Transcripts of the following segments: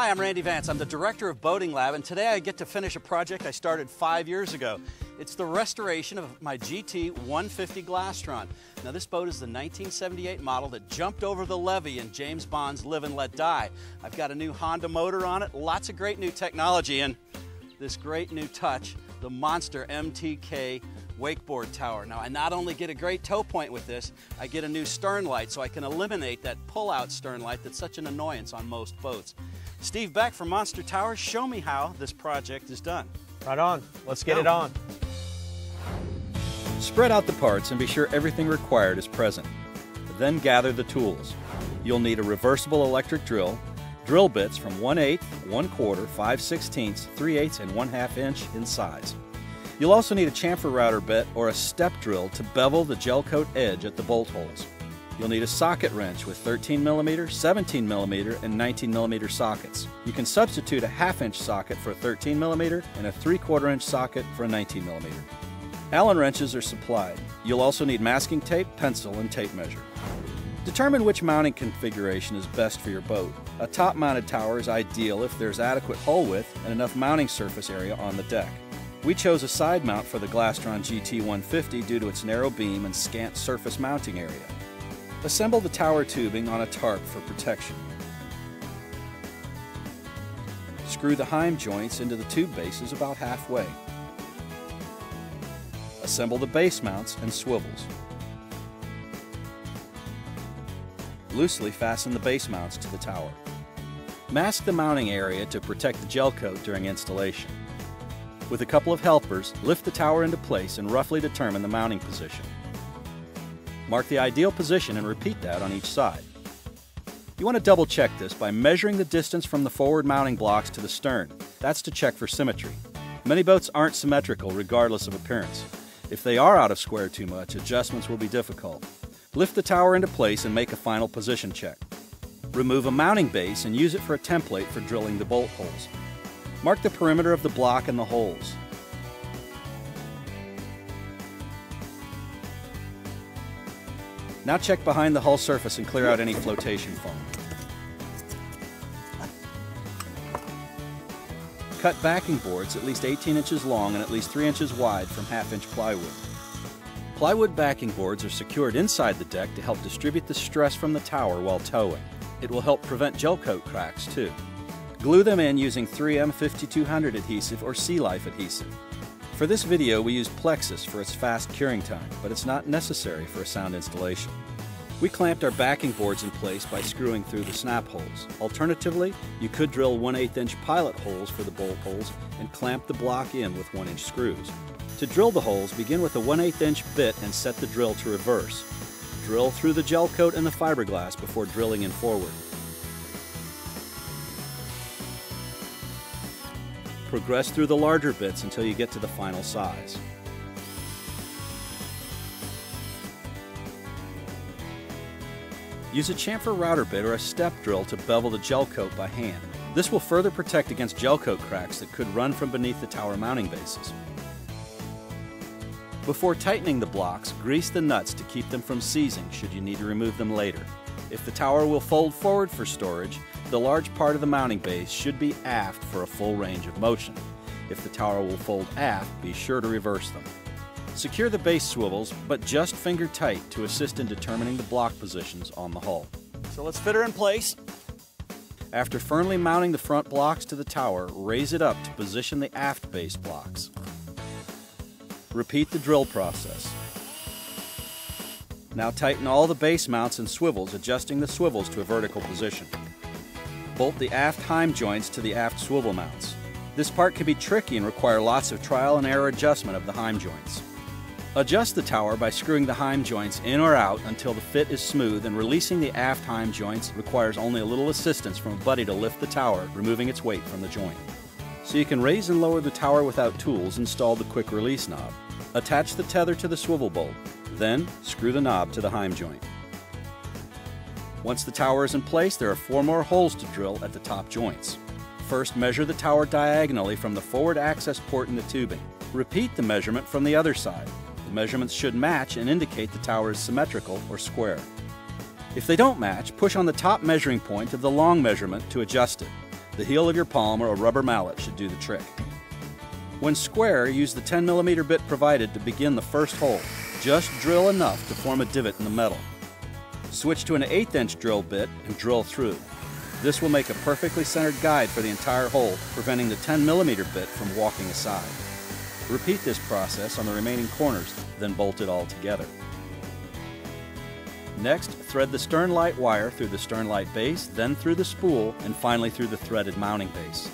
Hi, I'm Randy Vance. I'm the director of Boating Lab, and today I get to finish a project I started 5 years ago. It's the restoration of my GT 150 Glastron. Now, this boat is the 1978 model that jumped over the levee in James Bond's Live and Let Die. I've got a new Honda motor on it, lots of great new technology, and this great new touch, the monster MTK Wakeboard tower. Now, I not only get a great tow point with this, I get a new stern light so I can eliminate that pull-out stern light that's such an annoyance on most boats. Steve Beck from Monster Towers, show me how this project is done. Right on. Let's get it on. Spread out the parts and be sure everything required is present. Then gather the tools. You'll need a reversible electric drill, drill bits from 1/8, 1/4, 5/16, 3/8, and 1/2 inch in size. You'll also need a chamfer router bit or a step drill to bevel the gel coat edge at the bolt holes. You'll need a socket wrench with 13mm, 17mm, and 19mm sockets. You can substitute a 1/2 inch socket for a 13mm and a 3/4 inch socket for a 19mm. Allen wrenches are supplied. You'll also need masking tape, pencil, and tape measure. Determine which mounting configuration is best for your boat. A top-mounted tower is ideal if there's adequate hull width and enough mounting surface area on the deck. We chose a side mount for the Glastron GT 150 due to its narrow beam and scant surface mounting area. Assemble the tower tubing on a tarp for protection. Screw the heim joints into the tube bases about halfway. Assemble the base mounts and swivels. Loosely fasten the base mounts to the tower. Mask the mounting area to protect the gel coat during installation. With a couple of helpers, lift the tower into place and roughly determine the mounting position. Mark the ideal position and repeat that on each side. You want to double check this by measuring the distance from the forward mounting blocks to the stern. That's to check for symmetry. Many boats aren't symmetrical regardless of appearance. If they are out of square too much, adjustments will be difficult. Lift the tower into place and make a final position check. Remove a mounting base and use it for a template for drilling the bolt holes. Mark the perimeter of the block and the holes. Now check behind the hull surface and clear out any flotation foam. Cut backing boards at least 18 inches long and at least 3 inches wide from 1/2 inch plywood. Plywood backing boards are secured inside the deck to help distribute the stress from the tower while towing. It will help prevent gel coat cracks too. Glue them in using 3M 5200 adhesive or Sea Life adhesive. For this video we used Plexus for its fast curing time, but it's not necessary for a sound installation. We clamped our backing boards in place by screwing through the snap holes. Alternatively, you could drill 1/8 inch pilot holes for the bolt holes and clamp the block in with 1-inch screws. To drill the holes, begin with a 1/8 inch bit and set the drill to reverse. Drill through the gel coat and the fiberglass before drilling in forward. Progress through the larger bits until you get to the final size. Use a chamfer router bit or a step drill to bevel the gel coat by hand. This will further protect against gel coat cracks that could run from beneath the tower mounting bases. Before tightening the blocks, grease the nuts to keep them from seizing should you need to remove them later. If the tower will fold forward for storage, the large part of the mounting base should be aft for a full range of motion. If the tower will fold aft, be sure to reverse them. Secure the base swivels, but just finger tight to assist in determining the block positions on the hull. So let's fit her in place. After firmly mounting the front blocks to the tower, raise it up to position the aft base blocks. Repeat the drill process. Now tighten all the base mounts and swivels, adjusting the swivels to a vertical position. Bolt the aft heim joints to the aft swivel mounts. This part can be tricky and require lots of trial and error adjustment of the heim joints. Adjust the tower by screwing the heim joints in or out until the fit is smooth, and releasing the aft heim joints requires only a little assistance from a buddy to lift the tower, removing its weight from the joint. So you can raise and lower the tower without tools, install the quick release knob. Attach the tether to the swivel bolt. Then screw the knob to the heim joint. Once the tower is in place, there are 4 more holes to drill at the top joints. First, measure the tower diagonally from the forward access port in the tubing. Repeat the measurement from the other side. The measurements should match and indicate the tower is symmetrical or square. If they don't match, push on the top measuring point of the long measurement to adjust it. The heel of your palm or a rubber mallet should do the trick. When square, use the 10mm bit provided to begin the first hole. Just drill enough to form a divot in the metal. Switch to an 1/8" drill bit and drill through. This will make a perfectly centered guide for the entire hole, preventing the 10mm bit from walking aside. Repeat this process on the remaining corners, then bolt it all together. Next, thread the stern light wire through the stern light base, then through the spool, and finally through the threaded mounting base.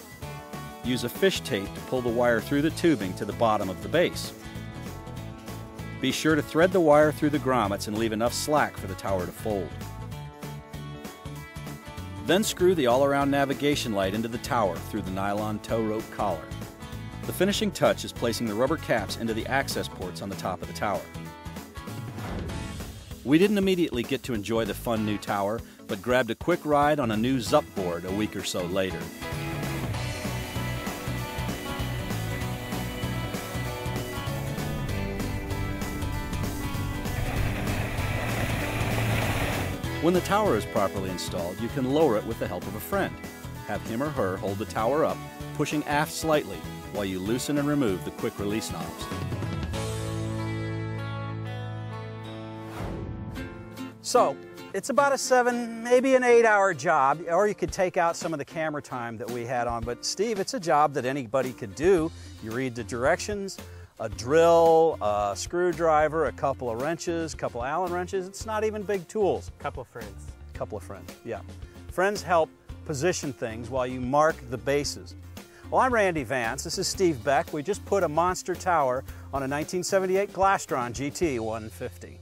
Use a fish tape to pull the wire through the tubing to the bottom of the base. Be sure to thread the wire through the grommets and leave enough slack for the tower to fold. Then screw the all-around navigation light into the tower through the nylon tow rope collar. The finishing touch is placing the rubber caps into the access ports on the top of the tower. We didn't immediately get to enjoy the fun new tower, but grabbed a quick ride on a new Zup board a week or so later. When the tower is properly installed, you can lower it with the help of a friend. Have him or her hold the tower up, pushing aft slightly, while you loosen and remove the quick release knobs. So, it's about a 7, maybe an 8-hour job, or you could take out some of the camera time that we had on. But Steve, it's a job that anybody could do. You read the directions, a drill, a screwdriver, a couple of wrenches, a couple of Allen wrenches. It's not even big tools. Couple of friends. Couple of friends, yeah. Friends help position things while you mark the bases. Well, I'm Randy Vance. This is Steve Beck. We just put a monster tower on a 1978 Glastron GT 150.